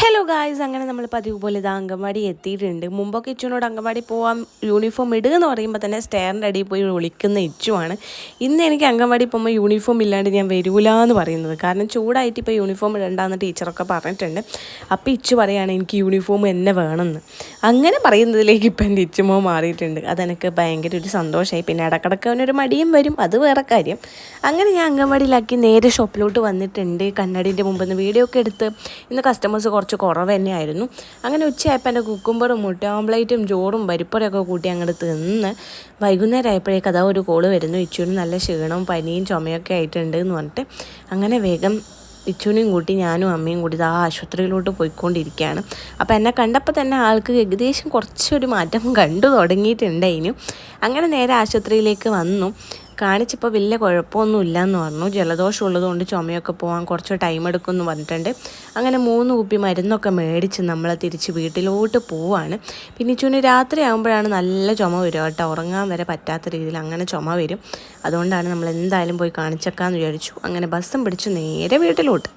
Hello guys, അങ്ങനെ നമ്മൾ പതിവ് പോലെ ഇത് അങ്കൻവാടി എത്തിയിട്ടുണ്ട്. മുമ്പൊക്കെ ഇച്ചുവിനോട് അങ്കൻവാടി പോകാൻ യൂണിഫോം ഇടുക എന്ന് പറയുമ്പോൾ തന്നെ സ്റ്റെയറിൻ്റെ അടിയിൽ പോയി വിളിക്കുന്ന ഇച്ചുവാണ്. ഇന്ന് എനിക്ക് അങ്കൻവാടി പോകുമ്പോൾ യൂണിഫോം ഇല്ലാണ്ട് ഞാൻ വരൂല എന്ന് പറയുന്നത്. കാരണം ചൂടായിട്ട് ഇപ്പോൾ യൂണിഫോം ഇടണ്ടെന്ന് ടീച്ചറൊക്കെ പറഞ്ഞിട്ടുണ്ട്. അപ്പോൾ ഇച്ചു പറയുകയാണ് എനിക്ക് യൂണിഫോം എന്നെ വേണമെന്ന്. അങ്ങനെ പറയുന്നതിലേക്ക് ഇപ്പം എൻ്റെ ഇച്ചുമോ മാറിയിട്ടുണ്ട്. അതെനിക്ക് ഭയങ്കര ഒരു സന്തോഷമായി. പിന്നെ ഇടക്കിടക്ക് അവനൊരു മടിയും വരും, അത് വേറെ കാര്യം. അങ്ങനെ ഞാൻ അങ്കൻവാടിയിലാക്കി നേരെ ഷോപ്പിലോട്ട് വന്നിട്ടുണ്ട്. കണ്ണടീൻ്റെ മുമ്പിൽ നിന്ന് വീഡിയോ ഒക്കെ എടുത്ത് ഇന്ന് കസ്റ്റമേഴ്സ് കുറച്ച് കുറവ് തന്നെയായിരുന്നു. അങ്ങനെ ഉച്ചയായപ്പോൾ എൻ്റെ കുക്കുംബറും മുട്ട ഓംപ്ലേറ്റും ചോറും പരിപ്പറയൊക്കെ കൂട്ടി അങ്ങോട്ട് തിന്ന് വൈകുന്നേരം ആയപ്പോഴേക്ക് അതാ ഒരു കോള് വരുന്നു. ഇച്ചുവിന് നല്ല ക്ഷീണവും പനിയും ചുമയൊക്കെ ആയിട്ടുണ്ട് എന്ന് പറഞ്ഞിട്ട് അങ്ങനെ വേഗം ഇച്ചുവിനെയും കൂട്ടി ഞാനും അമ്മയും കൂടി ആ ആശുപത്രിയിലോട്ട് പോയിക്കൊണ്ടിരിക്കുകയാണ്. അപ്പോൾ എന്നെ കണ്ടപ്പോൾ തന്നെ ആൾക്ക് ഏകദേശം കുറച്ചൊരു മാറ്റം കണ്ടു തുടങ്ങിയിട്ടുണ്ടായിരുന്നു. അങ്ങനെ നേരെ ആശുപത്രിയിലേക്ക് വന്നു. കാണിച്ചപ്പോൾ വലിയ കുഴപ്പമൊന്നുമില്ല എന്ന് പറഞ്ഞു. ജലദോഷം ഉള്ളതുകൊണ്ട് ചുമയൊക്കെ പോകാൻ കുറച്ച് ടൈം എടുക്കുമെന്ന് പറഞ്ഞിട്ടുണ്ട്. അങ്ങനെ 3 കുപ്പി മരുന്നൊക്കെ മേടിച്ച് നമ്മൾ തിരിച്ച് വീട്ടിലോട്ട് പോവാണ്. പിന്നെ ഇച്ചുവിന് രാത്രി ആകുമ്പോഴാണ് നല്ല ചുമ വരിക കേട്ടോ. ഉറങ്ങാൻ വരെ പറ്റാത്ത രീതിയിൽ അങ്ങനെ ചുമ വരും. അതുകൊണ്ടാണ് നമ്മൾ എന്തായാലും പോയി കാണിച്ചേക്കാമെന്ന് വിചാരിച്ചു. അങ്ങനെ ബസ്സും പിടിച്ച് നേരെ വീട്ടിലോട്ട്.